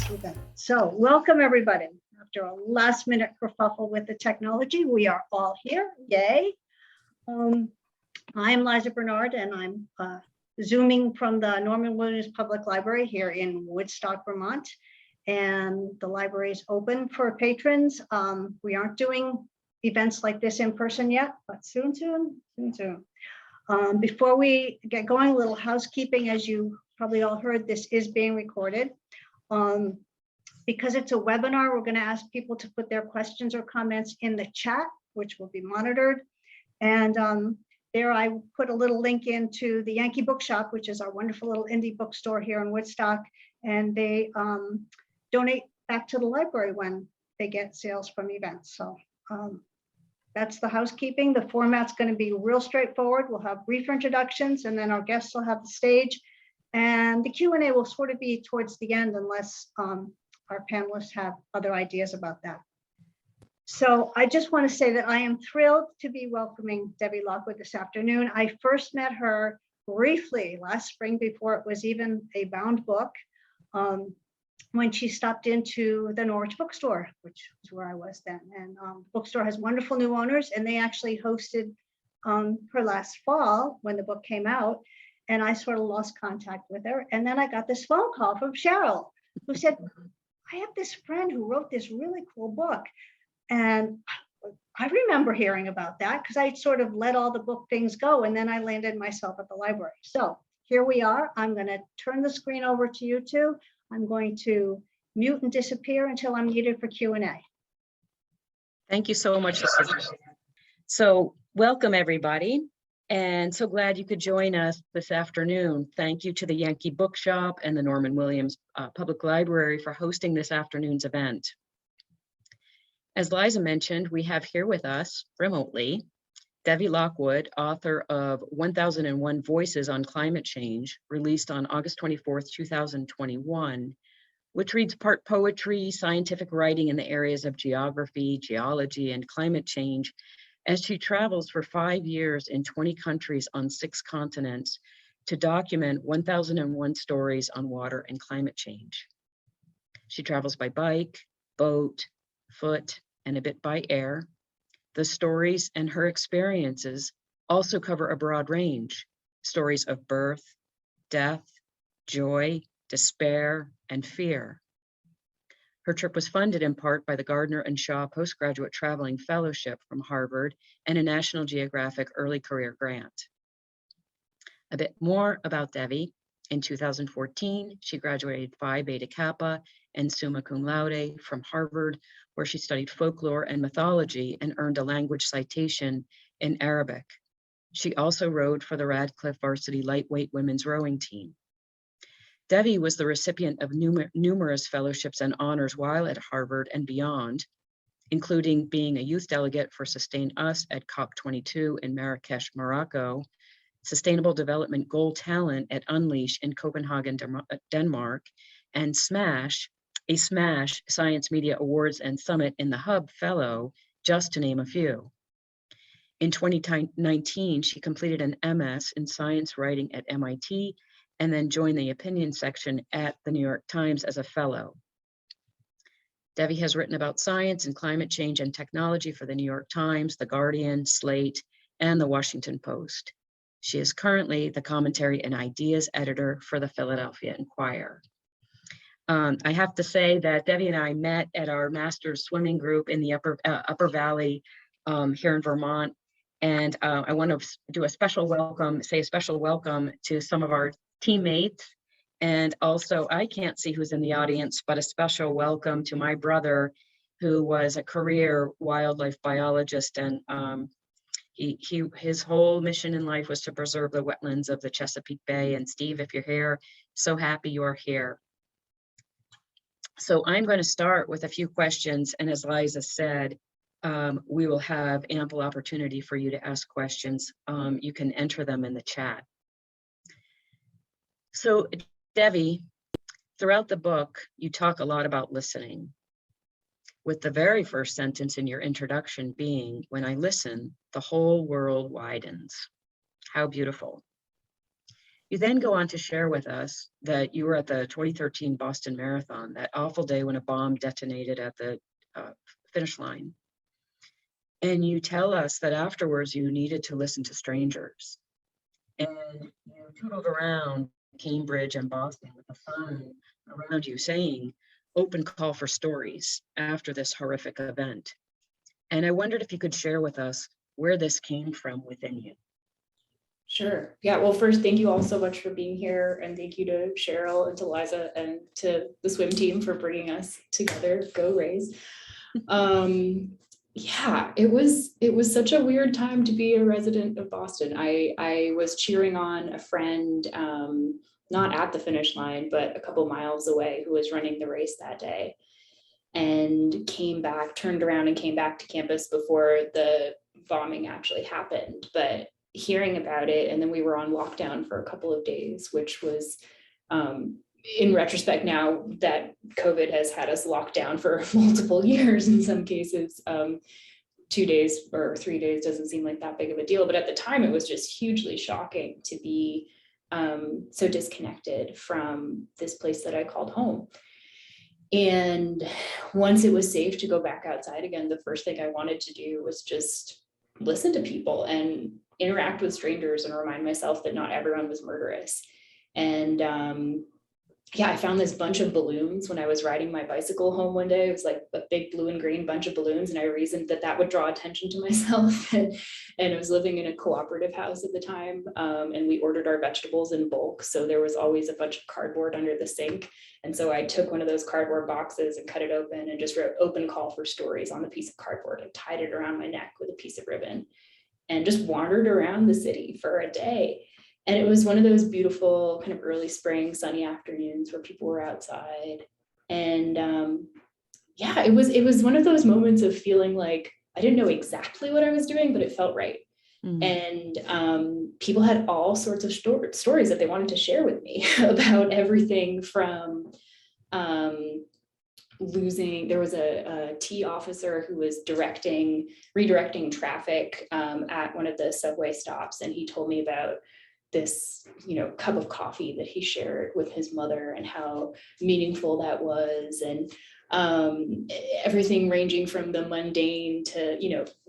this event. So welcome everybody. After a last minute kerfuffle with the technology, we are all here, yay. I'm Liza Bernard and I'm Zooming from the Norman Williams Public Library here in Woodstock, Vermont. And the library is open for patrons. We aren't doing events like this in person yet, but soon. Before we get going, a little housekeeping. As you probably all heard, this is being recorded. Because it's a webinar, we're going to ask people to put their questions or comments in the chat, which will be monitored. And there I put a little link into the Yankee Bookshop, which is our wonderful little indie bookstore here in Woodstock. And they donate back to the library when they get sales from events. So that's the housekeeping. The format's going to be real straightforward. We'll have brief introductions and then our guests will have the stage. And the Q&A will sort of be towards the end unless our panelists have other ideas about that. So I just want to say that I am thrilled to be welcoming Devi Lockwood this afternoon. I first met her briefly last spring before it was even a bound book, when she stopped into the Norwich bookstore, which is where I was then. And the bookstore has wonderful new owners, and they actually hosted her last fall when the book came out. And I sort of lost contact with her. And then I got this phone call from Cheryl, who said, I have this friend who wrote this really cool book. And I remember hearing about that because I sort of let all the book things go. And then I landed myself at the library. So here we are. I'm going to turn the screen over to you two. I'm going to mute and disappear until I'm needed for Q&A. Thank you so much. So welcome everybody. And so glad you could join us this afternoon. Thank you to the Yankee Bookshop and the Norman Williams Public Library for hosting this afternoon's event. As Liza mentioned, we have here with us remotely, Devi Lockwood, author of 1001 Voices on Climate Change, released on August 24th, 2021, which reads part poetry, scientific writing in the areas of geography, geology, and climate change, as she travels for 5 years in 20 countries on 6 continents to document 1001 stories on water and climate change. She travels by bike, boat, foot, and a bit by air. The stories and her experiences also cover a broad range: stories of birth, death, joy, despair, and fear. Her trip was funded in part by the Gardner and Shaw Postgraduate Traveling Fellowship from Harvard and a National Geographic Early Career Grant. A bit more about Devi. In 2014, she graduated Phi Beta Kappa and summa cum laude from Harvard, where she studied folklore and mythology and earned a language citation in Arabic. She also rowed for the Radcliffe Varsity Lightweight Women's Rowing Team. Devi was the recipient of numerous fellowships and honors while at Harvard and beyond, including being a youth delegate for Sustain Us at COP22 in Marrakesh, Morocco, Sustainable Development Goal Talent at Unleash in Copenhagen, Denmark, and SMASH, a SMASH Science Media Awards and Summit in the Hub Fellow, just to name a few. In 2019, she completed an MS in science writing at MIT and then joined the opinion section at the New York Times as a fellow. Devi has written about science and climate change and technology for the New York Times, The Guardian, Slate, and the Washington Post. She is currently the commentary and ideas editor for the Philadelphia Inquirer. I have to say that Devi and I met at our master's swimming group in the Upper Valley here in Vermont. And I want to do a special welcome to some of our teammates. And also, I can't see who's in the audience, but a special welcome to my brother, who was a career wildlife biologist. And his whole mission in life was to preserve the wetlands of the Chesapeake Bay. And Steve, if you're here, so happy you're here. So I'm going to start with a few questions. And as Liza said, we will have ample opportunity for you to ask questions. You can enter them in the chat. So Devi, throughout the book, you talk a lot about listening, with the very first sentence in your introduction being, "When I listen, the whole world widens." How beautiful. You then go on to share with us that you were at the 2013 Boston Marathon, that awful day when a bomb detonated at the finish line. And you tell us that afterwards you needed to listen to strangers. And you tootled around Cambridge and Boston with a sign around you saying, "Open call for stories," after this horrific event. And I wondered if you could share with us where this came from within you. Sure. Yeah. Well, first, thank you all so much for being here. And thank you to Cheryl and to Liza and to the swim team for bringing us together. Go Rays. Yeah, it was such a weird time to be a resident of Boston. I was cheering on a friend, not at the finish line, but a couple miles away, who was running the race that day, and turned around and came back to campus before the bombing actually happened. But hearing about it, and then we were on lockdown for a couple of days, which was, in retrospect now that COVID has had us locked down for multiple years in some cases, 2 days or 3 days doesn't seem like that big of a deal. But at the time, it was just hugely shocking to be so disconnected from this place that I called home. And once it was safe to go back outside again, the first thing I wanted to do was just listen to people and interact with strangers and remind myself that not everyone was murderous. And yeah, I found this bunch of balloons when I was riding my bicycle home one day. It was like a big blue and green bunch of balloons. And I reasoned that that would draw attention to myself. And I was living in a cooperative house at the time. And we ordered our vegetables in bulk. So there was always a bunch of cardboard under the sink. And so I took one of those cardboard boxes and cut it open and just wrote "open call for stories" on the piece of cardboard and tied it around my neck with a piece of ribbon and just wandered around the city for a day. And it was one of those beautiful kind of early spring sunny afternoons where people were outside. And yeah, it was one of those moments of feeling like I didn't know exactly what I was doing, but it felt right. Mm-hmm. And people had all sorts of stories that they wanted to share with me about everything from there was a T officer who was redirecting traffic at one of the subway stops. And he told me about this, cup of coffee that he shared with his mother and how meaningful that was. And everything ranging from the mundane to,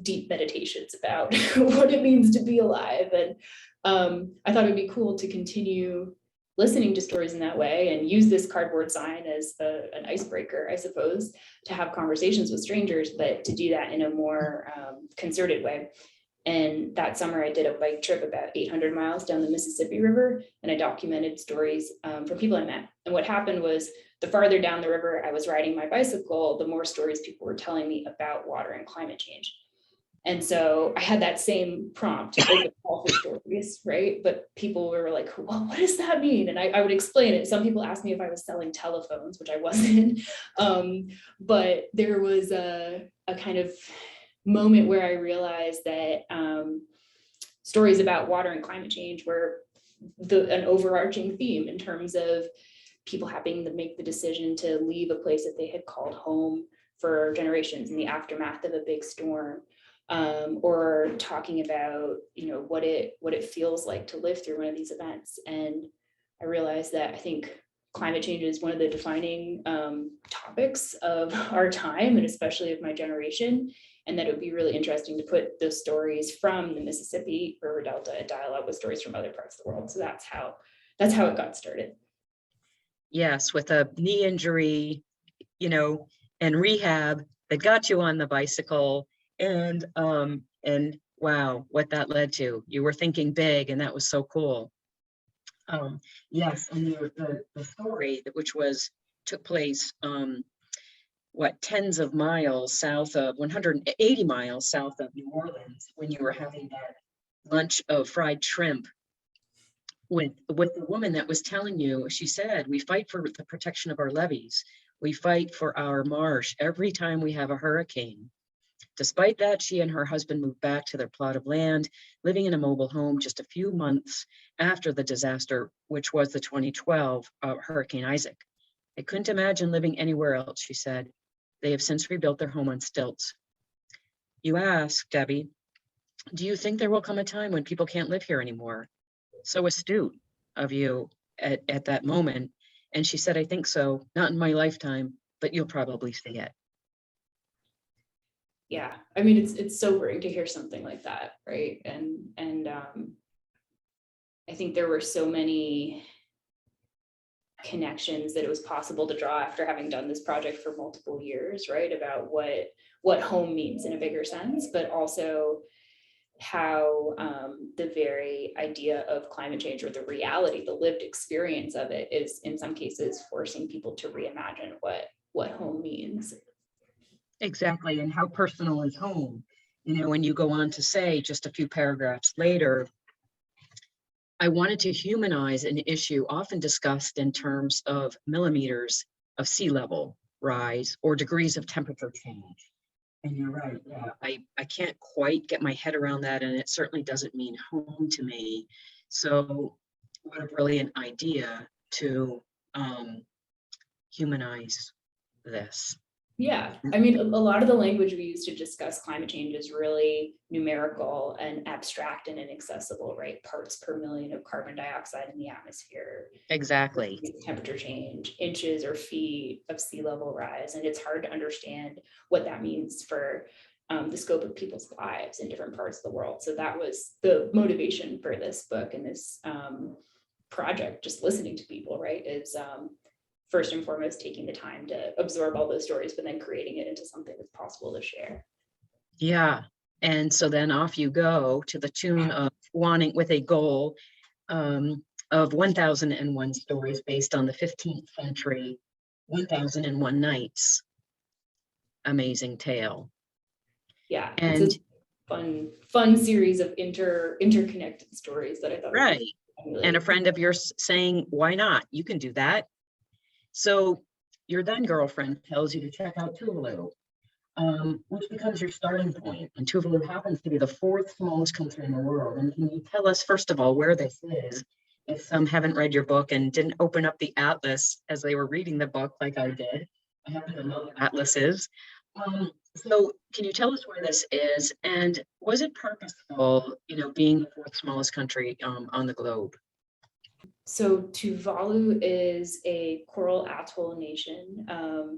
deep meditations about what it means to be alive. And I thought it'd be cool to continue listening to stories in that way and use this cardboard sign as an icebreaker, I suppose, to have conversations with strangers, but to do that in a more concerted way. And that summer I did a bike trip about 800 miles down the Mississippi River, and I documented stories from people I met. And what happened was, the farther down the river I was riding my bicycle, the more stories people were telling me about water and climate change. And so I had that same prompt, open call for stories, right? But people were like, "Well, what does that mean?" And I would explain it. Some people asked me if I was selling telephones, which I wasn't. But there was a kind of moment where I realized that stories about water and climate change were an overarching theme in terms of people having to make the decision to leave a place that they had called home for generations in the aftermath of a big storm, or talking about what it feels like to live through one of these events. And I realized that I think climate change is one of the defining topics of our time, and especially of my generation, and that it would be really interesting to put those stories from the Mississippi River Delta in dialogue with stories from other parts of the world. So that's how it got started. Yes, with a knee injury, and rehab that got you on the bicycle, and wow, what that led to. You were thinking big, and that was so cool. Yes, and the story took place tens of miles south of 180 miles south of New Orleans, when you were having that lunch of fried shrimp with the woman that was telling you. She said, "We fight for the protection of our levees. We fight for our marsh every time we have a hurricane." Despite that, she and her husband moved back to their plot of land, living in a mobile home just a few months after the disaster, which was the 2012 Hurricane Isaac. "I couldn't imagine living anywhere else," she said. "They have since rebuilt their home on stilts." You ask, Debbie, do you think there will come a time when people can't live here anymore? So astute. of you at that moment. And she said, I think so, not in my lifetime, but you'll probably see it. Yeah, I mean, it's sobering to hear something like that, right? And I think there were so many connections that it was possible to draw after having done this project for multiple years, right? About what home means in a bigger sense, but also how the very idea of climate change, or the reality, the lived experience of it, is in some cases forcing people to reimagine what home means. Exactly. And how personal is home? You know, when you go on to say just a few paragraphs later, I wanted to humanize an issue often discussed in terms of millimeters of sea level rise or degrees of temperature change. And you're right. Yeah, I can't quite get my head around that. And it certainly doesn't mean home to me. So what a brilliant idea to humanize this. Yeah, I mean, a lot of the language we use to discuss climate change is really numerical and abstract and inaccessible, right? Parts per million of carbon dioxide in the atmosphere. Exactly. Temperature change, inches or feet of sea level rise. And it's hard to understand what that means for the scope of people's lives in different parts of the world. So that was the motivation for this book and this project, just listening to people, right? Is first and foremost taking the time to absorb all those stories, but then creating it into something that's possible to share. Yeah. And so then off you go to the tune of wanting, with a goal of 1001 stories based on the 15th century 1001 Nights amazing tale. Yeah, And it's a fun series of interconnected stories that I thought. right. And a friend of yours saying, why not? You can do that. So your then girlfriend tells you to check out Tuvalu, which becomes your starting point. And Tuvalu happens to be the 4th smallest country in the world. And can you tell us, first of all, where this is, if some haven't read your book and didn't open up the atlas as they were reading the book like I did? I happen to know what atlas is. So can you tell us where this is? And was it purposeful, you know, being the 4th smallest country on the globe? So Tuvalu is a coral atoll nation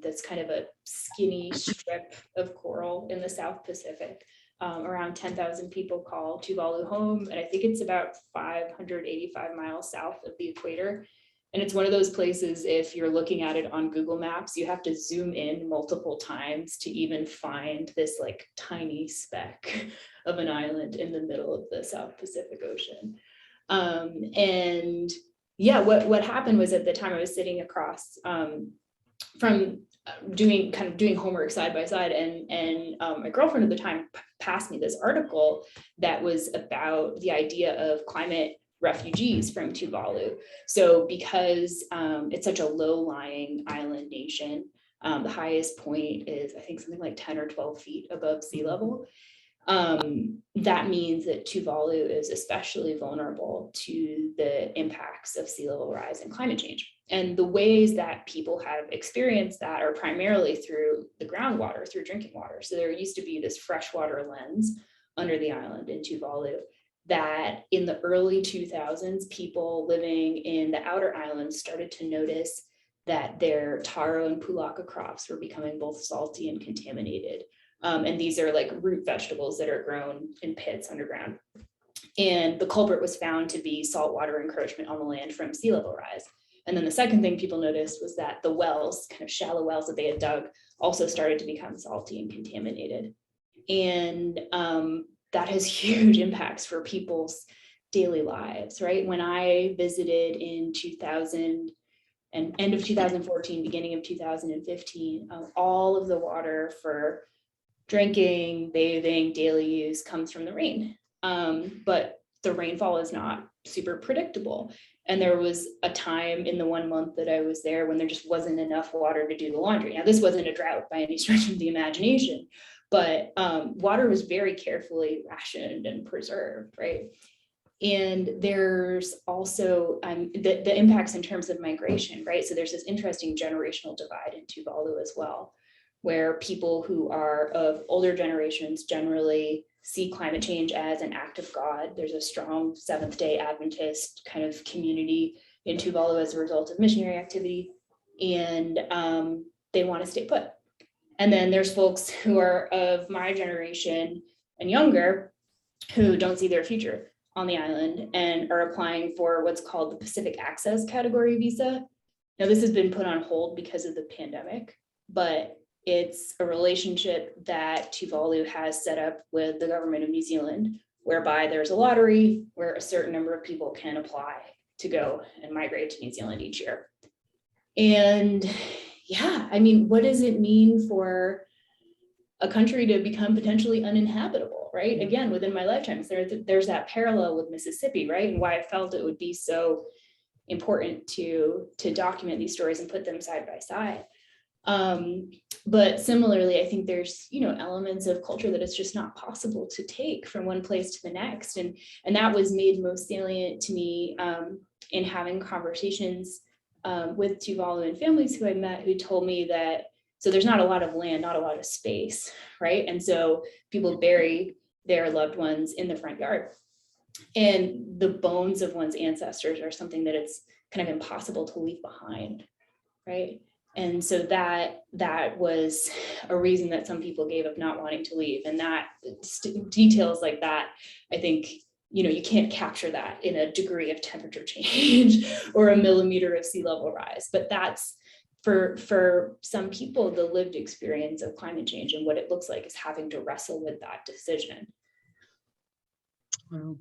that's kind of a skinny strip of coral in the South Pacific. Around 10,000 people call Tuvalu home, and I think it's about 585 miles south of the equator. And it's one of those places, if you're looking at it on Google Maps, you have to zoom in multiple times to even find this like tiny speck of an island in the middle of the South Pacific Ocean. And yeah, what happened was, at the time I was sitting across from doing homework side by side, and my girlfriend at the time passed me this article that was about the idea of climate refugees from Tuvalu. So because it's such a low-lying island nation, the highest point is I think something like 10 or 12 feet above sea level. That means that Tuvalu is especially vulnerable to the impacts of sea level rise and climate change. And the ways that people have experienced that are primarily through the groundwater, through drinking water. So there used to be this freshwater lens under the island in Tuvalu that in the early 2000s, people living in the outer islands started to notice that their taro and pulaka crops were becoming both salty and contaminated. And these are like root vegetables that are grown in pits underground. And the culprit was found to be saltwater encroachment on the land from sea level rise. And then the second thing people noticed was that the wells, kind of shallow wells that they had dug, also started to become salty and contaminated. And that has huge impacts for people's daily lives, right? When I visited in 2000 and end of 2014, beginning of 2015, all of the water for drinking, bathing, daily use comes from the rain. But the rainfall is not super predictable. And there was a time in the 1 month that I was there when there just wasn't enough water to do the laundry. Now, this wasn't a drought by any stretch of the imagination, but water was very carefully rationed and preserved, right? And there's also the impacts in terms of migration, right? So there's this interesting generational divide in Tuvalu as well, where people who are of older generations generally see climate change as an act of God. There's a strong Seventh-day Adventist kind of community in Tuvalu as a result of missionary activity, and they want to stay put. And then there's folks who are of my generation and younger who don't see their future on the island and are applying for what's called the Pacific Access Category visa. Now, this has been put on hold because of the pandemic, but it's a relationship that Tuvalu has set up with the government of New Zealand, whereby there's a lottery where a certain number of people can apply to go and migrate to New Zealand each year. And yeah, I mean, what does it mean for a country to become potentially uninhabitable, right? Again, within my lifetime, there's that parallel with Mississippi, right? And why I felt it would be so important to document these stories and put them side by side. But similarly, I think there's, elements of culture that it's just not possible to take from one place to the next. And that was made most salient to me in having conversations with Tuvaluan families who I met, who told me that, so there's not a lot of land, not a lot of space, right? And so people bury their loved ones in the front yard. And the bones of one's ancestors are something that it's kind of impossible to leave behind, right? And so that was a reason that some people gave of not wanting to leave. And that details like that, I think, you can't capture that in a degree of temperature change or a millimeter of sea level rise. But that's for some people, the lived experience of climate change and what it looks like is having to wrestle with that decision. Wow.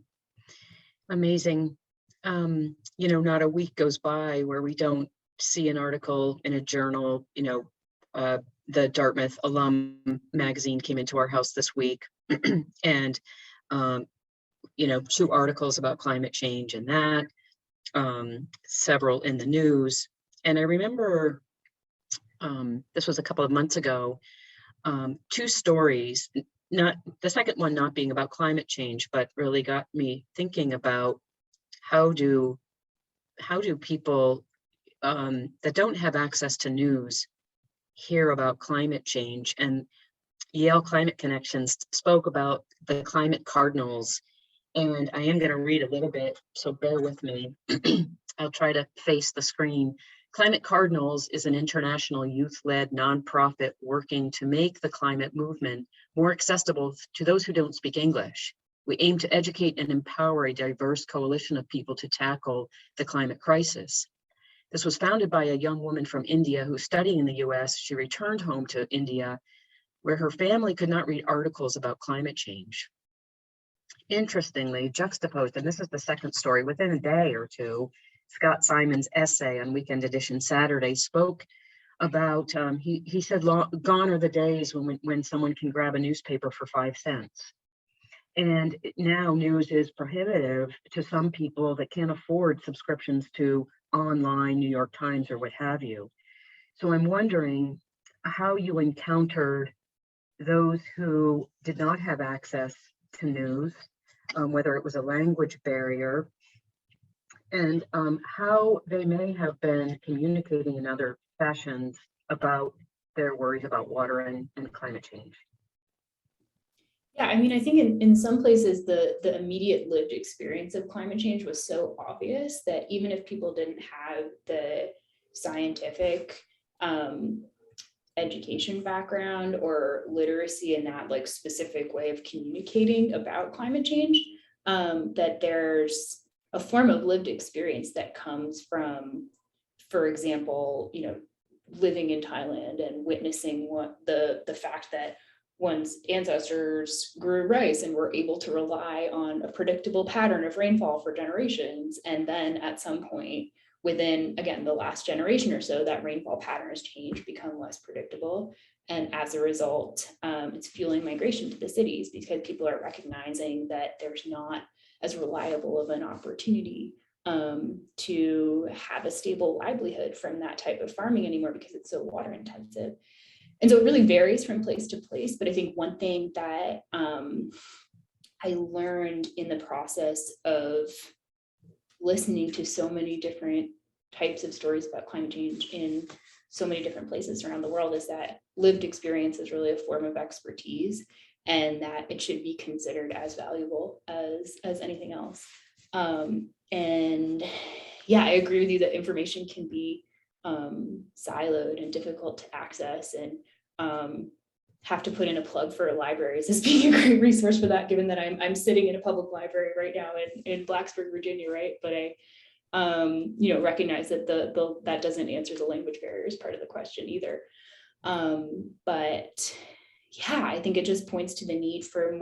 Amazing. Not a week goes by where we don't see an article in a journal. The Dartmouth alum magazine came into our house this week and, 2 articles about climate change and that, several in the news. And I remember this was a couple of months ago, 2 stories, not the second one not being about climate change, but really got me thinking about how do people that don't have access to news hear about climate change. And Yale Climate Connections spoke about the climate cardinals. And I am going to read a little bit, so bear with me. I'll try to face the screen. Climate Cardinals is an international youth-led nonprofit working to make the climate movement more accessible to those who don't speak English. We aim to educate and empower a diverse coalition of people to tackle the climate crisis. This was founded by a young woman from India who's studying in the US. She returned home to India, where her family could not read articles about climate change. Interestingly, juxtaposed, and this is the second story, within a day or two, Scott Simon's essay on Weekend Edition Saturday spoke about, he said, gone are the days when someone can grab a newspaper for 5 cents. And now news is prohibitive to some people that can't afford subscriptions to online New York Times or what have you. So I'm wondering how you encountered those who did not have access to news, whether it was a language barrier, and how they may have been communicating in other fashions about their worries about water and climate change. Yeah, I mean, I think in some places the immediate lived experience of climate change was so obvious that even if people didn't have the scientific education background or literacy in that like specific way of communicating about climate change, that there's a form of lived experience that comes from, for example, living in Thailand and witnessing what the fact that one's ancestors grew rice and were able to rely on a predictable pattern of rainfall for generations. And then at some point within, again, the last generation or so, that rainfall pattern has changed, become less predictable. And as a result, it's fueling migration to the cities because people are recognizing that there's not as reliable of an opportunity to have a stable livelihood from that type of farming anymore because it's so water intensive. And so it really varies from place to place. But I think one thing that I learned in the process of listening to so many different types of stories about climate change in so many different places around the world is that lived experience is really a form of expertise. and that it should be considered as valuable as anything else. And yeah, I agree with you that information can be siloed and difficult to access, and have to put in a plug for libraries as being a great resource for that, given that I'm sitting in a public library right now in Blacksburg, Virginia, right? But I recognize that that doesn't answer the language barriers part of the question either. But yeah, I think it just points to the need for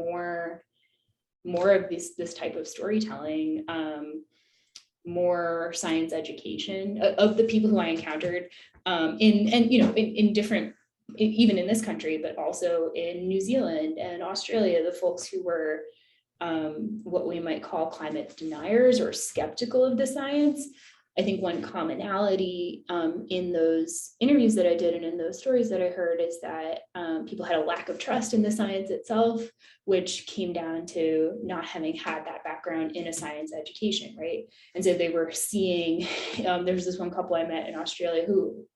more of this type of storytelling, more science education of the people who I encountered in different, even in this country, but also in New Zealand and Australia, the folks who were what we might call climate deniers or skeptical of the science. I think one commonality in those interviews that I did and in those stories that I heard is that people had a lack of trust in the science itself, which came down to not having had that background in a science education, right? And so they were seeing, there's this one couple I met in Australia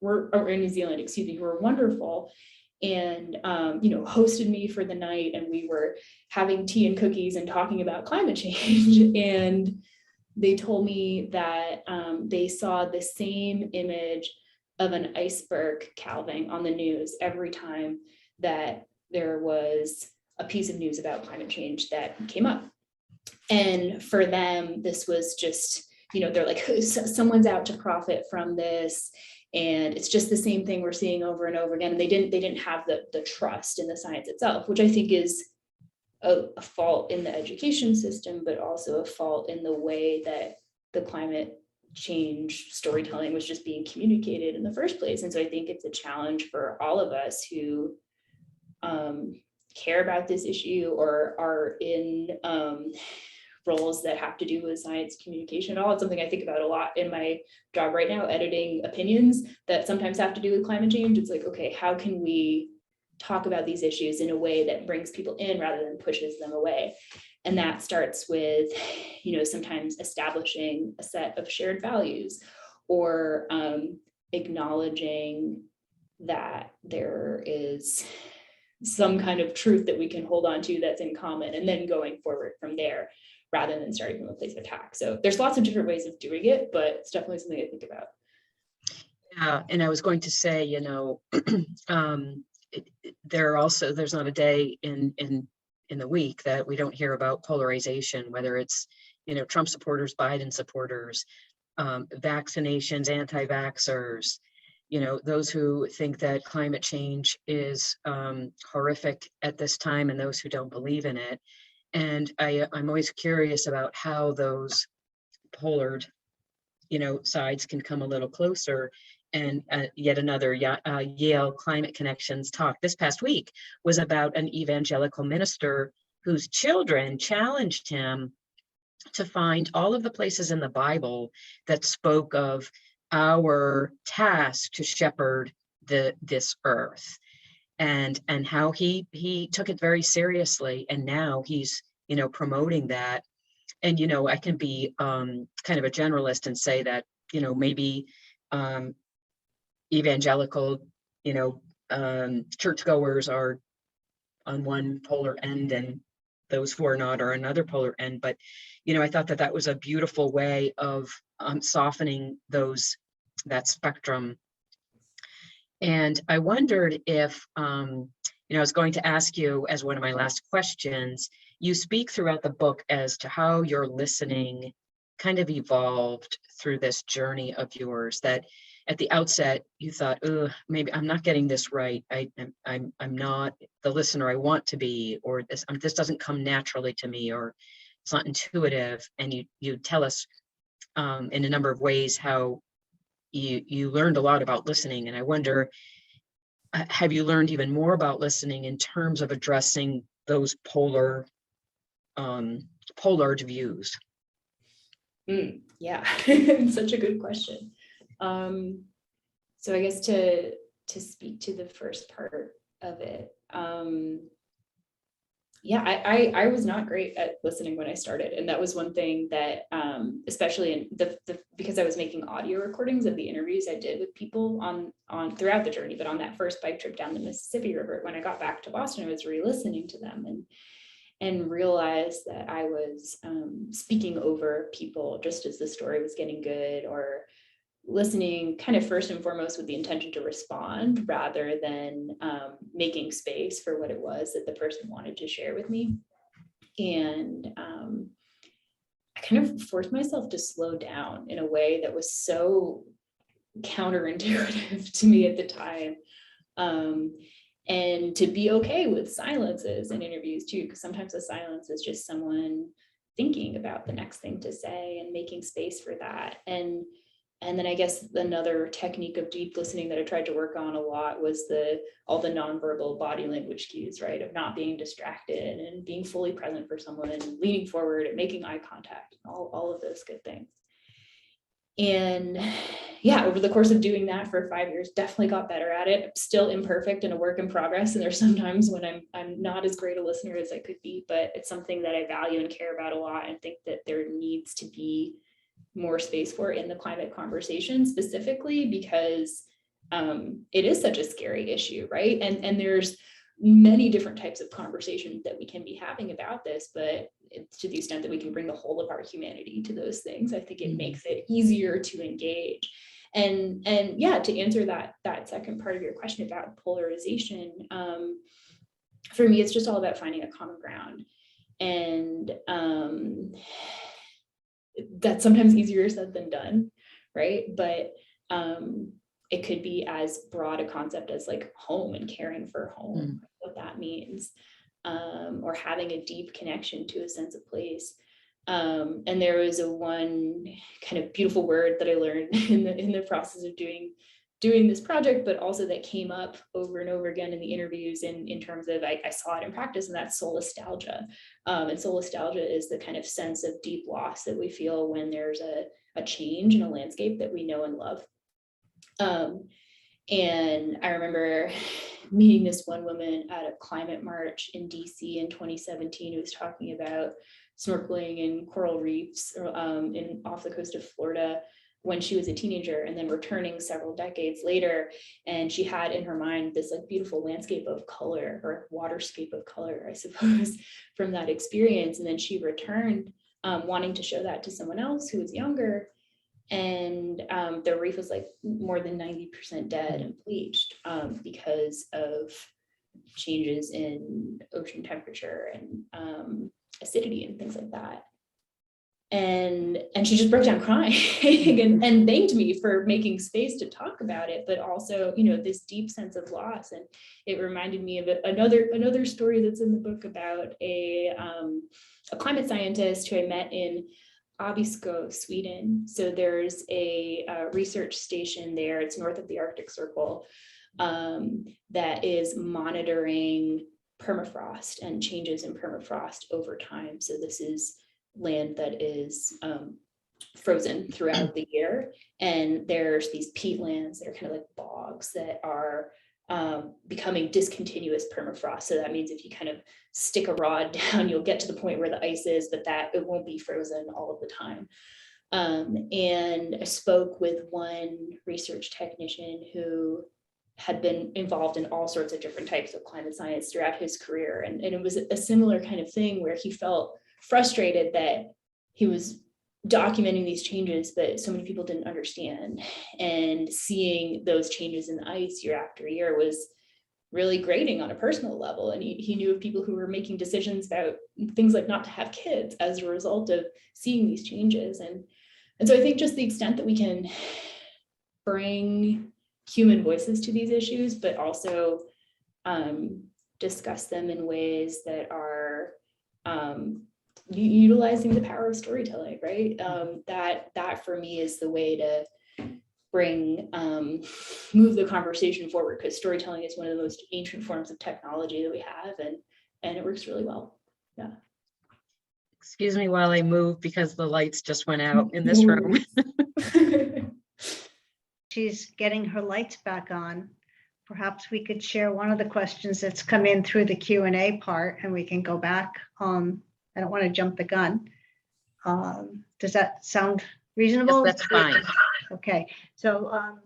or in New Zealand, excuse me, who were wonderful, and hosted me for the night, and we were having tea and cookies and talking about climate change. And they told me that they saw the same image of an iceberg calving on the news every time that there was a piece of news about climate change that came up. And for them, this was just, they're like, someone's out to profit from this, and it's just the same thing we're seeing over and over again. And they didn't have the trust in the science itself, which I think is a fault in the education system, but also a fault in the way that the climate change storytelling was just being communicated in the first place. And so I think it's a challenge for all of us who care about this issue or are in roles that have to do with science communication at all. It's something I think about a lot in my job right now, editing opinions that sometimes have to do with climate change. It's like, okay, how can we talk about these issues in a way that brings people in rather than pushes them away? And that starts with, sometimes establishing a set of shared values, or acknowledging that there is some kind of truth that we can hold on to that's in common, and then going forward from there rather than starting from a place of attack. So there's lots of different ways of doing it, but it's definitely something I think about. Yeah, and I was going to say, there's not a day in the week that we don't hear about polarization, whether it's Trump supporters, Biden supporters, vaccinations, anti-vaxxers, those who think that climate change is horrific at this time, and those who don't believe in it. And I'm always curious about how those polared sides can come a little closer. And yet another Yale Climate Connections talk this past week was about an evangelical minister whose children challenged him to find all of the places in the Bible that spoke of our task to shepherd this earth, and how he took it very seriously, and now he's promoting that. And I can be kind of a generalist and say that maybe evangelical churchgoers are on one polar end, and those who are not are another polar end. But I thought that was a beautiful way of softening that spectrum. And I wondered if I was going to ask you as one of my last questions. You speak throughout the book as to how your listening kind of evolved through this journey of yours, that at the outset you thought, maybe I'm not getting this right. I'm not the listener I want to be, or this doesn't come naturally to me, or it's not intuitive. And you tell us in a number of ways how you learned a lot about listening. And I wonder, have you learned even more about listening in terms of addressing those polar views? Yeah, such a good question. So I guess to speak to the first part of it, Yeah, I was not great at listening when I started. And that was one thing that, especially in because I was making audio recordings of the interviews I did with people on throughout the journey, but on that first bike trip down the Mississippi River, when I got back to Boston, I was re-listening to them and realized that I was speaking over people just as the story was getting good, or listening kind of first and foremost with the intention to respond rather than making space for what it was that the person wanted to share with me. And I kind of forced myself to slow down in a way that was so counterintuitive to me at the time. And to be okay with silences in interviews too, because sometimes a silence is just someone thinking about the next thing to say and making space for that. And then I guess another technique of deep listening that I tried to work on a lot was all the nonverbal body language cues, right? Of not being distracted and being fully present for someone and leaning forward and making eye contact, all of those good things. And yeah, over the course of doing that for 5 years, definitely got better at it. I'm still imperfect and a work in progress. And there's sometimes when I'm not as great a listener as I could be, but it's something that I value and care about a lot, and think that there needs to be more space for in the climate conversation, specifically because it is such a scary issue, right? And there's many different types of conversations that we can be having about this, but to the extent that we can bring the whole of our humanity to those things, I think it makes it easier to engage. And yeah, to answer that second part of your question about polarization, for me, it's just all about finding a common ground. And that's sometimes easier said than done, right? But it could be as broad a concept as like home and caring for home, what that means, or having a deep connection to a sense of place. And there was one kind of beautiful word that I learned in the process of doing this project, but also that came up over and over again in the interviews in terms of, I saw it in practice, and that's solastalgia. And solastalgia is the kind of sense of deep loss that we feel when there's a change in a landscape that we know and love. And I remember meeting this one woman at a climate march in DC in 2017 who was talking about snorkeling in coral reefs off the coast of Florida when she was a teenager, and then returning several decades later. And she had in her mind this like beautiful landscape of color, or waterscape of color, I suppose, from that experience. And then she returned wanting to show that to someone else who was younger. And the reef was like more than 90% dead and bleached because of changes in ocean temperature and acidity and things like that. And she just broke down crying and thanked me for making space to talk about it, but also, this deep sense of loss. And it reminded me of another story that's in the book about a climate scientist who I met in Abisko, Sweden. So there's a research station there. It's north of the Arctic Circle that is monitoring permafrost and changes in permafrost over time. So this is land that is frozen throughout the year. And there's these peatlands that are kind of like bogs that are becoming discontinuous permafrost. So that means if you kind of stick a rod down, you'll get to the point where the ice is, but that it won't be frozen all of the time. And I spoke with one research technician who had been involved in all sorts of different types of climate science throughout his career. And it was a similar kind of thing where he felt frustrated that he was documenting these changes, but so many people didn't understand. And seeing those changes in the ice year after year was really grating on a personal level. And he knew of people who were making decisions about things like not to have kids as a result of seeing these changes. And so I think just the extent that we can bring human voices to these issues, but also discuss them in ways that are utilizing the power of storytelling, right? That for me is the way to move the conversation forward, because storytelling is one of the most ancient forms of technology that we have, and it works really well. Yeah. Excuse me while I move, because the lights just went out in this room. She's getting her lights back on. perhaps we could share one of the questions that's come in through the Q&A part, and we can go back. I don't want to jump the gun. Does that sound reasonable? Yes, that's fine. Okay, so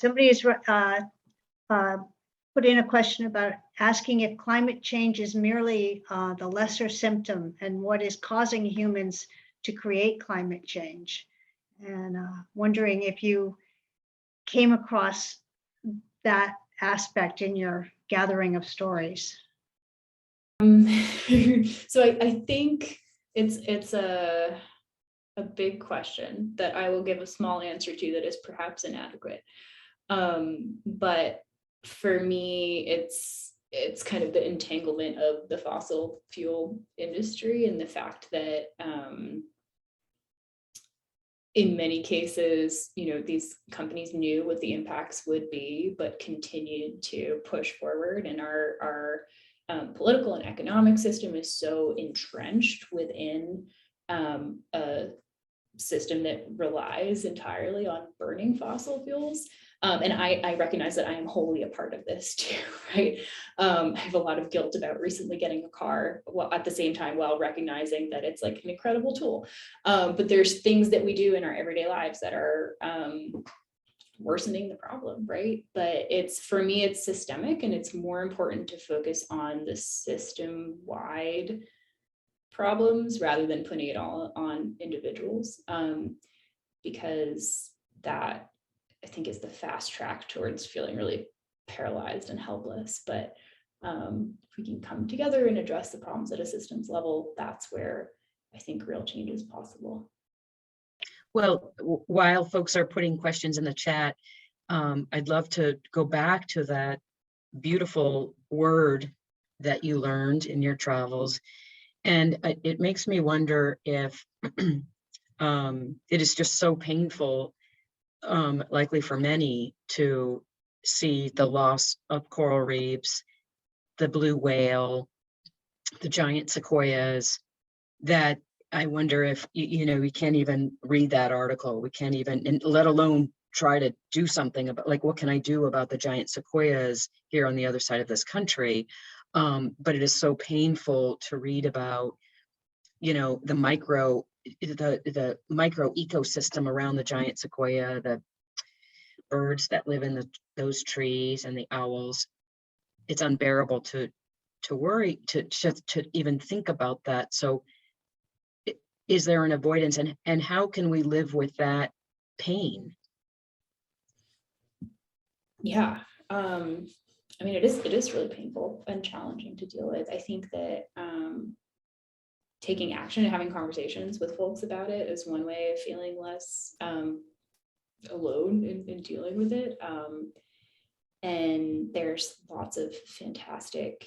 somebody has put in a question about asking if climate change is merely the lesser symptom and what is causing humans to create climate change. And wondering if you came across that aspect in your gathering of stories. So I think it's a big question that I will give a small answer to that is perhaps inadequate. But for me, it's kind of the entanglement of the fossil fuel industry and the fact that in many cases, these companies knew what the impacts would be, but continued to push forward. And our political and economic system is so entrenched within a system that relies entirely on burning fossil fuels. And I recognize that I am wholly a part of this too, right? I have a lot of guilt about recently getting a car, while at the same time, while recognizing that it's like an incredible tool. But there's things that we do in our everyday lives that are worsening the problem, right? But for me, it's systemic, and it's more important to focus on the system-wide problems rather than putting it all on individuals, because that, I think, is the fast track towards feeling really paralyzed and helpless. But if we can come together and address the problems at a systems level, that's where I think real change is possible. Well, while folks are putting questions in the chat, I'd love to go back to that beautiful word that you learned in your travels. And it makes me wonder if it is just so painful, likely for many, to see the loss of coral reefs, the blue whale, the giant sequoias, that I wonder if, we can't even read that article. We can't even, and let alone try to do something about, like, what can I do about the giant sequoias here on the other side of this country? But it is so painful to read about, the micro ecosystem around the giant sequoia, the birds that live in those trees, and the owls. It's unbearable to worry, to even think about that. So is there an avoidance, and how can we live with that pain? Yeah. I mean, it is really painful and challenging to deal with. I think that taking action and having conversations with folks about it is one way of feeling less alone in dealing with it. And there's lots of fantastic,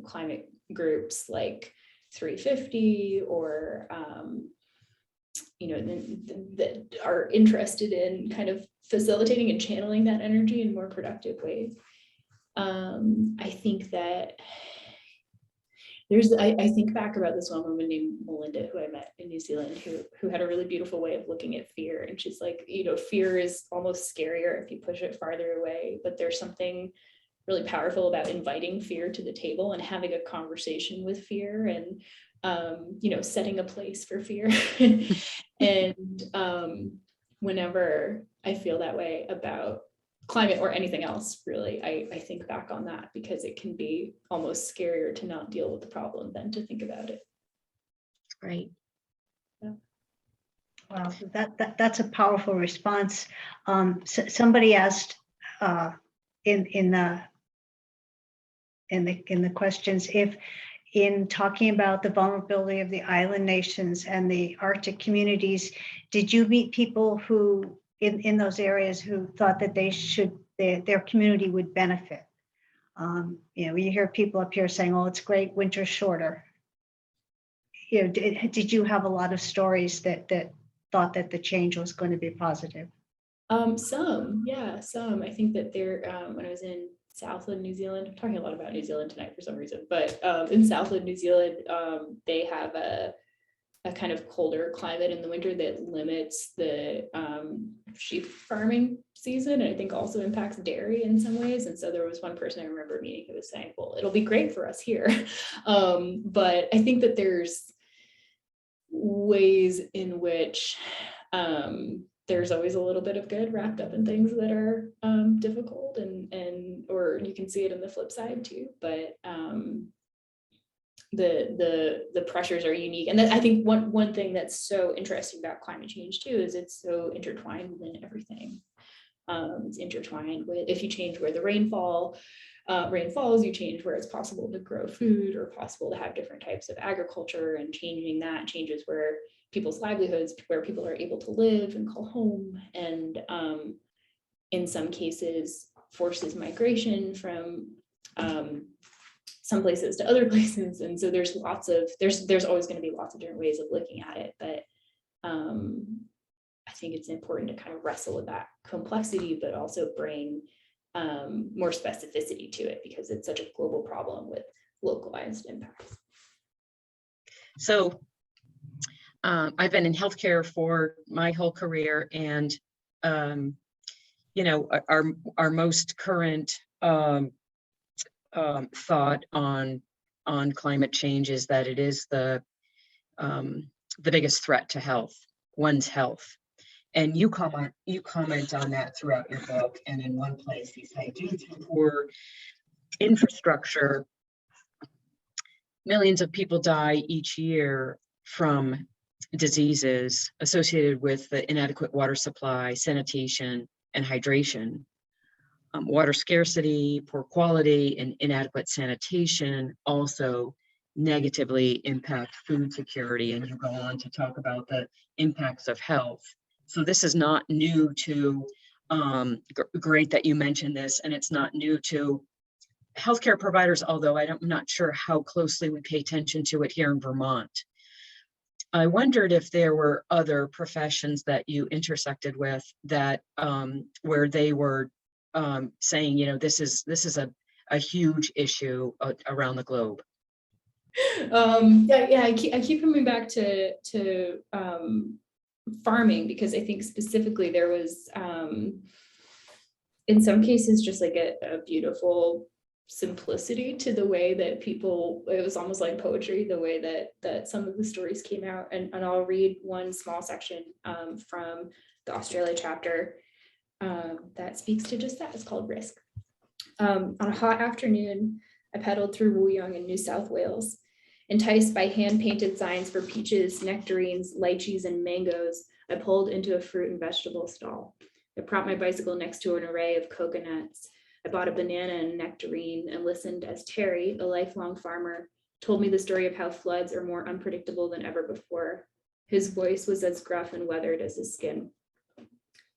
climate groups like 350 or, that are interested in kind of facilitating and channeling that energy in more productive ways. I think that I think back about this one woman named Melinda, who I met in New Zealand, who had a really beautiful way of looking at fear. And she's like, fear is almost scarier if you push it farther away, but there's something really powerful about inviting fear to the table and having a conversation with fear and, setting a place for fear. And whenever I feel that way about climate or anything else, really, I think back on that, because it can be almost scarier to not deal with the problem than to think about it. Right. Yeah. Wow, that's a powerful response. Somebody asked in the questions, if in talking about the vulnerability of the island nations and the Arctic communities, did you meet people who in those areas who thought that their community would benefit? You hear people up here saying, "Oh, it's great, winter's shorter." Did you have a lot of stories that thought that the change was going to be positive? Some. I think that when I was in Southland, New Zealand, I'm talking a lot about New Zealand tonight for some reason, but in Southland, New Zealand, they have a a kind of colder climate in the winter that limits the sheep farming season, and I think also impacts dairy in some ways. And so there was one person I remember meeting who was saying, well, it'll be great for us here. But I think that there's ways in which there's always a little bit of good wrapped up in things that are difficult, and or you can see it in the flip side too. But the pressures are unique, and I think one thing that's so interesting about climate change too is it's so intertwined within everything. It's intertwined with, if you change where the rain falls, you change where it's possible to grow food or possible to have different types of agriculture, and changing that changes where people's livelihoods, where people are able to live and call home, and in some cases forces migration from some places to other places. And so there's there's always going to be lots of different ways of looking at it, but I think it's important to kind of wrestle with that complexity, but also bring more specificity to it, because it's such a global problem with localized impacts. So I've been in healthcare for my whole career, and you know, our most current thought on climate change is that it is the biggest threat to health, one's health. And you comment on that throughout your book, and in one place you say, due to poor infrastructure, millions of people die each year from diseases associated with the inadequate water supply, sanitation, and hydration. Water scarcity, poor quality, and inadequate sanitation also negatively impact food security. And you go on to talk about the impacts of health. So this is not new to, great that you mentioned this, and it's not new to healthcare providers, although I'm not sure how closely we pay attention to it here in Vermont. I wondered if there were other professions that you intersected with that where they were saying, you know, this is a huge issue around the globe. I keep coming back to farming, because I think specifically there was in some cases just like a beautiful simplicity to the way that people, it was almost like poetry, the way that some of the stories came out. And I'll read one small section from the Australia chapter that speaks to just that. It's called Risk. On a hot afternoon, I pedaled through Wooyoung in New South Wales. Enticed by hand-painted signs for peaches, nectarines, lychees, and mangoes, I pulled into a fruit and vegetable stall. I propped my bicycle next to an array of coconuts. I bought a banana and a nectarine and listened as Terry, a lifelong farmer, told me the story of how floods are more unpredictable than ever before. His voice was as gruff and weathered as his skin.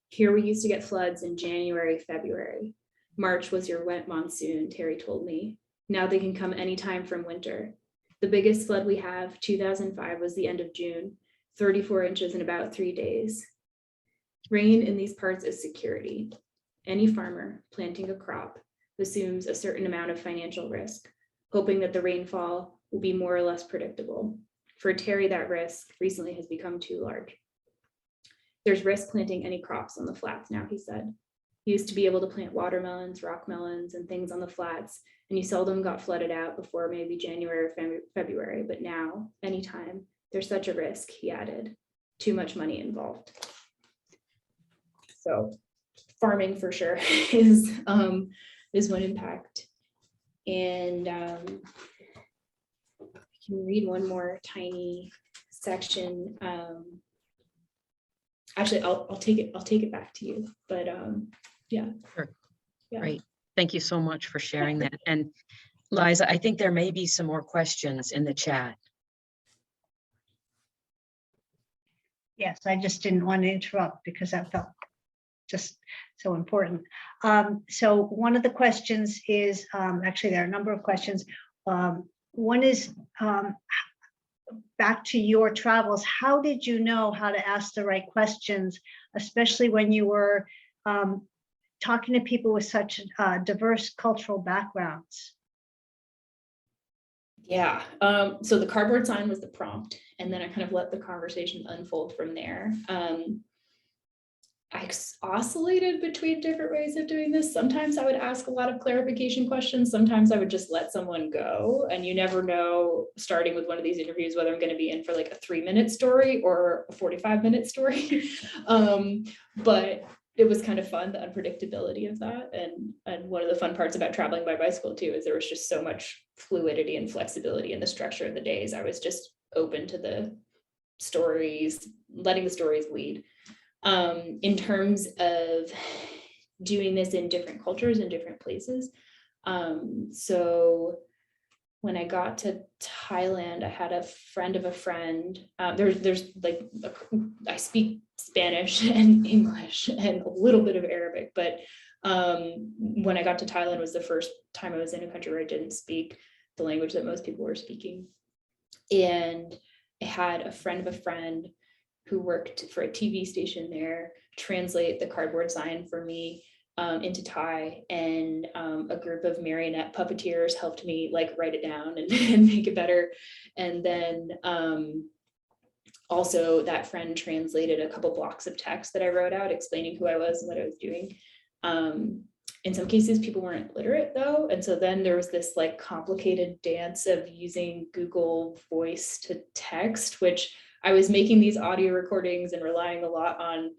Here we used to get floods in January, February. March was your wet monsoon, Terry told me. Now they can come anytime from winter. The biggest flood we have, 2005, was the end of June, 34 inches in about 3 days. Rain in these parts is security. Any farmer planting a crop assumes a certain amount of financial risk, hoping that the rainfall will be more or less predictable. For Terry, that risk recently has become too large. There's risk planting any crops on the flats now, he said. He used to be able to plant watermelons, rock melons, and things on the flats, and you seldom got flooded out before maybe January or February, but now, anytime, there's such a risk, he added. Too much money involved. So farming for sure is one impact. And I can read one more tiny section. Actually, I'll take it back to you, but yeah. Sure. Yeah. Great. Thank you so much for sharing that. And Liza, I think there may be some more questions in the chat. Yes, I just didn't want to interrupt because that felt just so important. So one of the questions is, actually there are a number of questions. One is back to your travels. How did you know how to ask the right questions, especially when you were talking to people with such diverse cultural backgrounds? Yeah, so the cardboard sign was the prompt, and then I kind of let the conversation unfold from there. I oscillated between different ways of doing this. Sometimes I would ask a lot of clarification questions. Sometimes I would just let someone go. And you never know, starting with one of these interviews, whether I'm going to be in for like a 3-minute story or a 45-minute story. But it was kind of fun, the unpredictability of that. And one of the fun parts about traveling by bicycle too, is there was just so much fluidity and flexibility in the structure of the days. I was just open to the stories, letting the stories lead. In terms of doing this in different cultures and different places. So when I got to Thailand, I had a friend of a friend. There's like, I speak Spanish and English and a little bit of Arabic, but when I got to Thailand was the first time I was in a country where I didn't speak the language that most people were speaking. And I had a friend of a friend who worked for a TV station there, translate the cardboard sign for me into Thai, and a group of marionette puppeteers helped me like write it down and make it better. And then also that friend translated a couple blocks of text that I wrote out explaining who I was and what I was doing. In some cases, people weren't literate though. And so then there was this like complicated dance of using Google Voice to text, which I was making these audio recordings and relying a lot on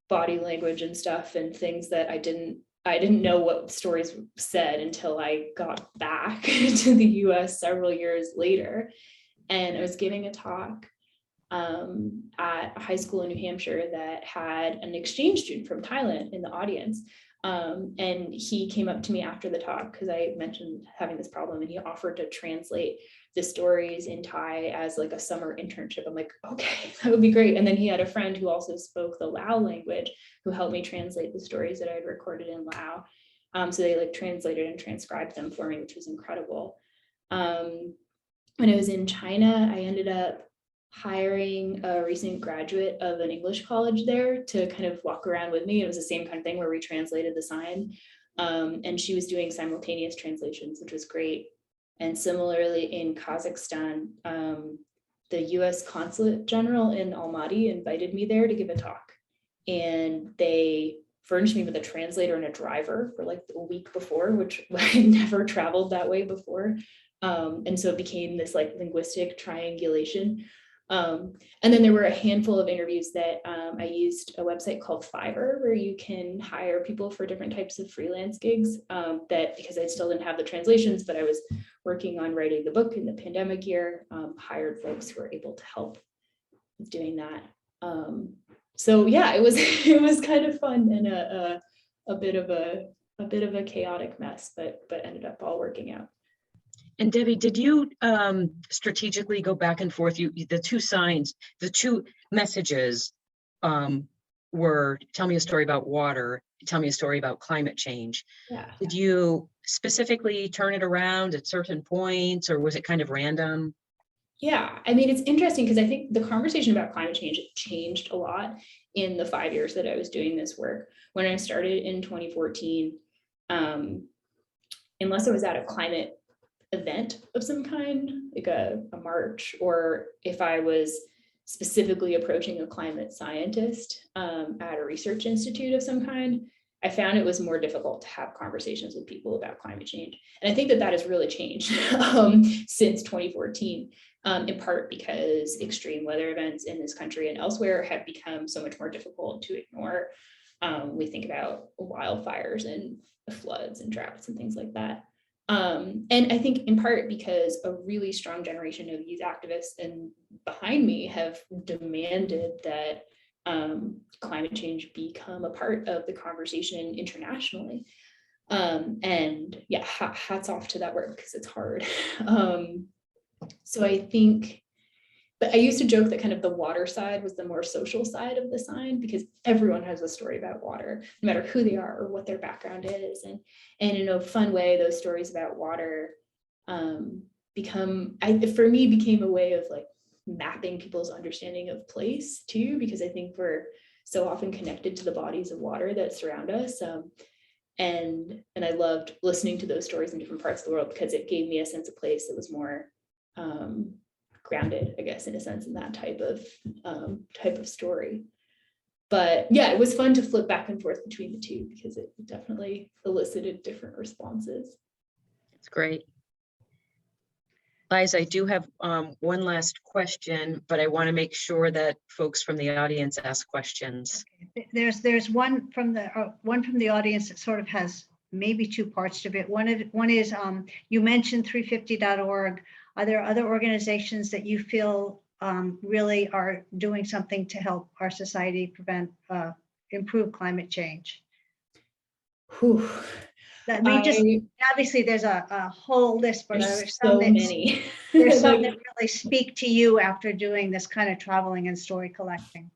body language and stuff and things that I didn't know what stories said until I got back to the US several years later. And I was giving a talk at a high school in New Hampshire that had an exchange student from Thailand in the audience. And he came up to me after the talk because I mentioned having this problem, and he offered to translate the stories in Thai as like a summer internship. I'm like, okay, that would be great. And then he had a friend who also spoke the Lao language who helped me translate the stories that I had recorded in Lao. So they like translated and transcribed them for me, which was incredible. When I was in China, I ended up hiring a recent graduate of an English college there to kind of walk around with me. It was the same kind of thing where we translated the sign, and she was doing simultaneous translations, which was great. And similarly in Kazakhstan, the US Consulate General in Almaty invited me there to give a talk, and they furnished me with a translator and a driver for like a week before, which I had never traveled that way before. And so it became this like linguistic triangulation. And then there were a handful of interviews that I used a website called Fiverr, where you can hire people for different types of freelance gigs, that because I still didn't have the translations, but I was working on writing the book in the pandemic year, hired folks who were able to help with doing that. So yeah, it was kind of fun and a bit of a chaotic mess, but ended up all working out. And Debbie, did you strategically go back and forth? The two signs, the two messages were tell me a story about water, tell me a story about climate change. Yeah. Did you specifically turn it around at certain points, or was it kind of random? Yeah, I mean, it's interesting because I think the conversation about climate change changed a lot in the 5 years that I was doing this work. When I started in 2014, unless I was at a climate event of some kind, like a march, or if I was specifically approaching a climate scientist at a research institute of some kind, I found it was more difficult to have conversations with people about climate change. And I think that has really changed since 2014, in part because extreme weather events in this country and elsewhere have become so much more difficult to ignore. We think about wildfires and floods and droughts and things like that. And I think in part because a really strong generation of youth activists and behind me have demanded that climate change become a part of the conversation internationally. And yeah, hats off to that work because it's hard. So I think, but I used to joke that kind of the water side was the more social side of the sign, because everyone has a story about water, no matter who they are or what their background is. And in a fun way, those stories about water became a way of like mapping people's understanding of place too, because I think we're so often connected to the bodies of water that surround us. And I loved listening to those stories in different parts of the world because it gave me a sense of place that was more grounded, I guess, in a sense, in that type of story. But yeah, it was fun to flip back and forth between the two because it definitely elicited different responses. It's great. Liza, I do have one last question, but I want to make sure that folks from the audience ask questions. There's one from the audience that sort of has maybe two parts to it. One is you mentioned 350.org. Are there other organizations that you feel really are doing something to help our society improve climate change? Whew. That may just obviously there's a whole list, but there's so many. There's some that really speak to you after doing this kind of traveling and story collecting.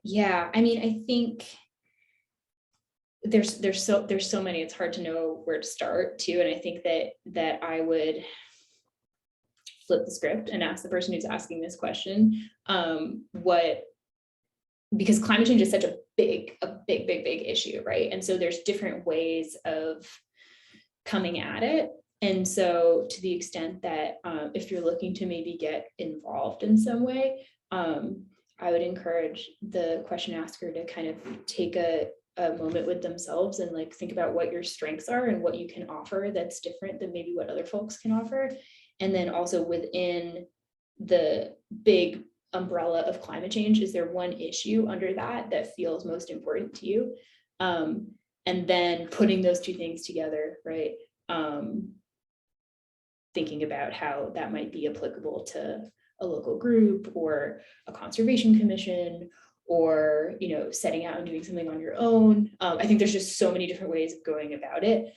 Yeah, I mean, I think there's so many. It's hard to know where to start too. And I think that I would flip the script and ask the person who's asking this question because climate change is such a big issue, right? And so there's different ways of coming at it. And so to the extent that if you're looking to maybe get involved in some way, I would encourage the question asker to kind of take a moment with themselves and like think about what your strengths are and what you can offer that's different than maybe what other folks can offer. And then also within the big umbrella of climate change, is there one issue under that feels most important to you? And then putting those two things together, right? Thinking about how that might be applicable to a local group or a conservation commission, or, you know, setting out and doing something on your own. I think there's just so many different ways of going about it.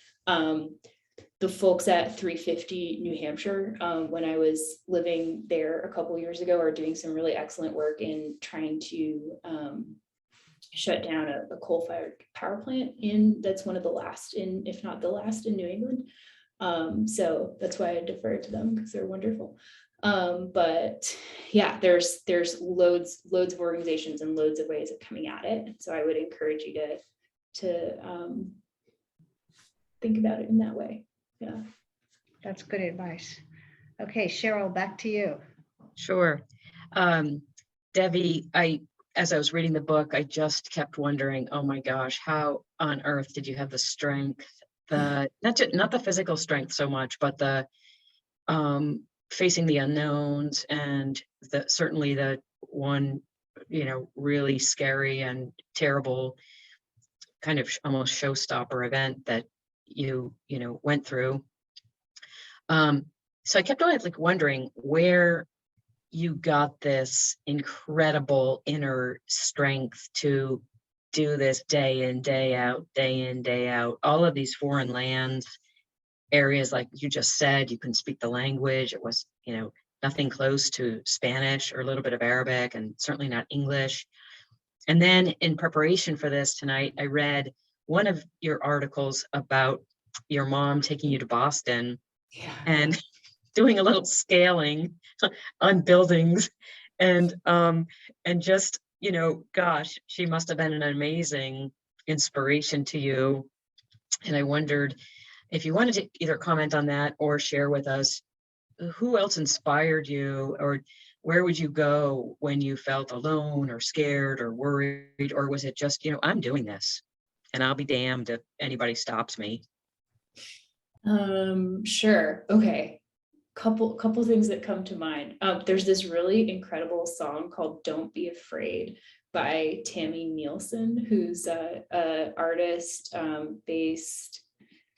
The folks at 350 New Hampshire, when I was living there a couple of years ago, are doing some really excellent work in trying to shut down a coal-fired power plant that's one of the last if not the last in New England. So that's why I defer to them because they're wonderful. But yeah, there's loads of organizations and loads of ways of coming at it. So I would encourage you to think about it in that way. Yeah. That's good advice. Okay, Cheryl, back to you. Sure. Devi, as I was reading the book, I just kept wondering, oh my gosh, how on earth did you have the strength, not the physical strength so much, but the facing the unknowns and certainly the one, you know, really scary and terrible kind of almost showstopper event that you went through. So I kept on like wondering where you got this incredible inner strength to do this day in, day out, all of these foreign lands, areas like you just said, you couldn't speak the language. It was, you know, nothing close to Spanish or a little bit of Arabic and certainly not English. And then in preparation for this tonight, I read one of your articles about your mom taking you to Boston and doing a little scaling on buildings and just, you know, gosh, she must have been an amazing inspiration to you. And I wondered if you wanted to either comment on that or share with us who else inspired you, or where would you go when you felt alone or scared or worried, or was it just, you know, I'm doing this and I'll be damned if anybody stops me? Sure. Okay. Couple things that come to mind. There's this really incredible song called "Don't Be Afraid" by Tammy Nielsen, who's a artist based.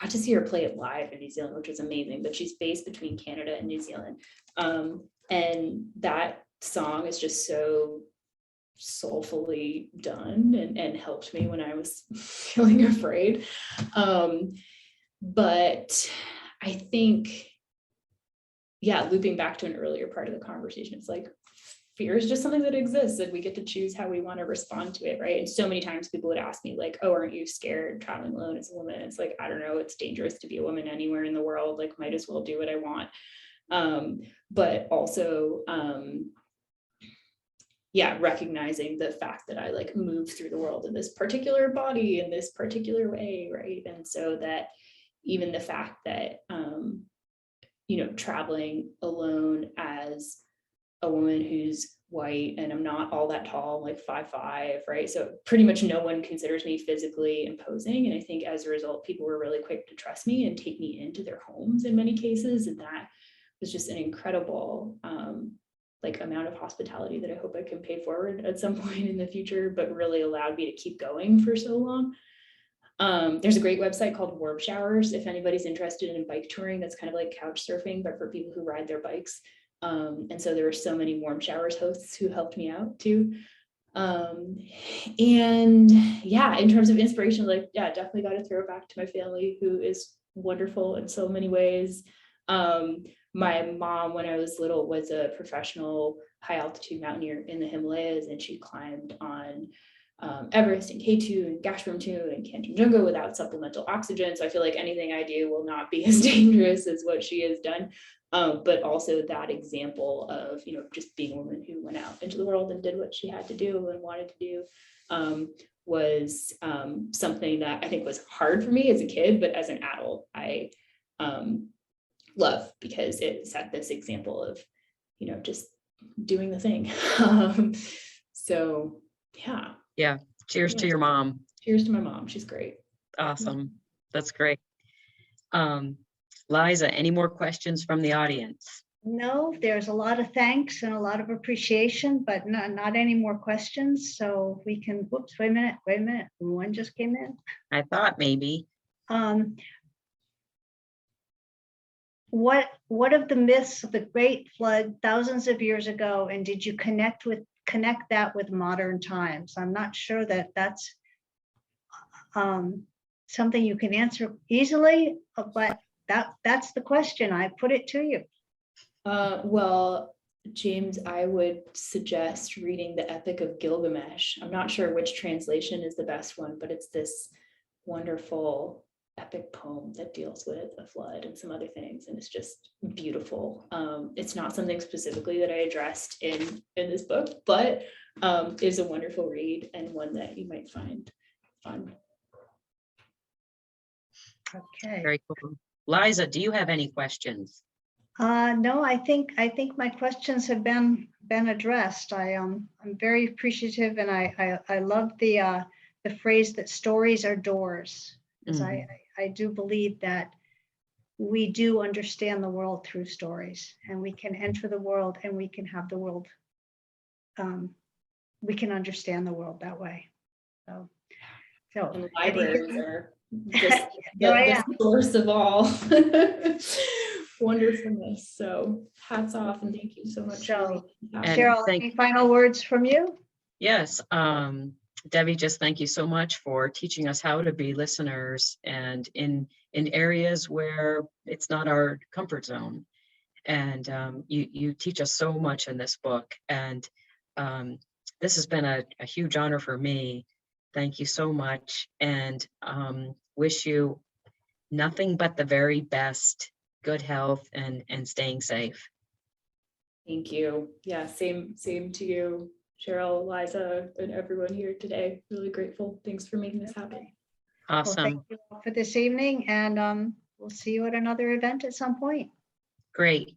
I got to see her play it live in New Zealand, which was amazing. But she's based between Canada and New Zealand, and that song is just so soulfully done and helped me when I was feeling afraid. But I think, yeah, looping back to an earlier part of the conversation, it's like fear is just something that exists and we get to choose how we want to respond to it, right? And so many times people would ask me like, oh, aren't you scared traveling alone as a woman? It's like, I don't know, it's dangerous to be a woman anywhere in the world, like might as well do what I want. But also, yeah, recognizing the fact that I like move through the world in this particular body in this particular way, right? And so that even the fact that traveling alone as a woman who's white, and I'm not all that tall, like 5'5", right? So pretty much no one considers me physically imposing. And I think as a result, people were really quick to trust me and take me into their homes in many cases. And that was just an incredible amount of hospitality that I hope I can pay forward at some point in the future, but really allowed me to keep going for so long. There's a great website called Warm Showers if anybody's interested in bike touring. That's kind of like couch surfing, but for people who ride their bikes. And so there were so many Warm Showers hosts who helped me out too. And yeah, in terms of inspiration, definitely got to throw it back to my family, who is wonderful in so many ways. My mom, when I was little, was a professional high altitude mountaineer in the Himalayas, and she climbed on Everest and K2 and Gashram-2 and Kanchenjunga without supplemental oxygen. So I feel like anything I do will not be as dangerous as what she has done. But also that example of, just being a woman who went out into the world and did what she had to do and wanted to do was something that I think was hard for me as a kid, but as an adult, I love, because it set this example of, just doing the thing. So yeah. Yeah. Cheers to your mom. Cheers to my mom. She's great. Awesome. That's great. Liza, any more questions from the audience? No, there's a lot of thanks and a lot of appreciation, but not any more questions. So we can, whoops, wait a minute. One just came in. I thought maybe. What of the myths of the Great Flood thousands of years ago, and did you connect that with modern times? I'm not sure that that's something you can answer easily, but that's the question. I put it to you. Well, James, I would suggest reading the Epic of Gilgamesh. I'm not sure which translation is the best one, but it's this wonderful epic poem that deals with a flood and some other things, and it's just beautiful. It's not something specifically that I addressed in this book, but is a wonderful read and one that you might find fun. Okay. Very cool. Liza, do you have any questions? No, I think my questions have been addressed. I'm very appreciative, and I love the phrase that stories are doors, because I do believe that we do understand the world through stories, and we can enter the world, and we can have the world. We can understand the world that way. So and libraries are just the source of all wonderfulness. So hats off, and thank you so much. So, Cheryl, any final words from you? Yes. Debbie, just thank you so much for teaching us how to be listeners, and in areas where it's not our comfort zone. And you teach us so much in this book. And this has been a huge honor for me. Thank you so much. And wish you nothing but the very best, good health, and staying safe. Thank you. Yeah, same to you, Cheryl, Liza, and everyone here today. Really grateful. Thanks for making this happen. Awesome. Well, thank you all for this evening, and we'll see you at another event at some point. Great.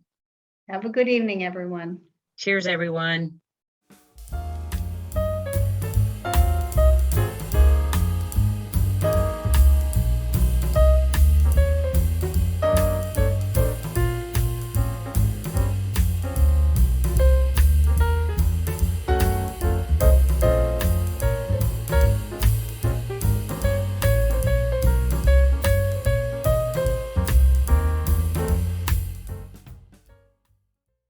Have a good evening, everyone. Cheers, everyone.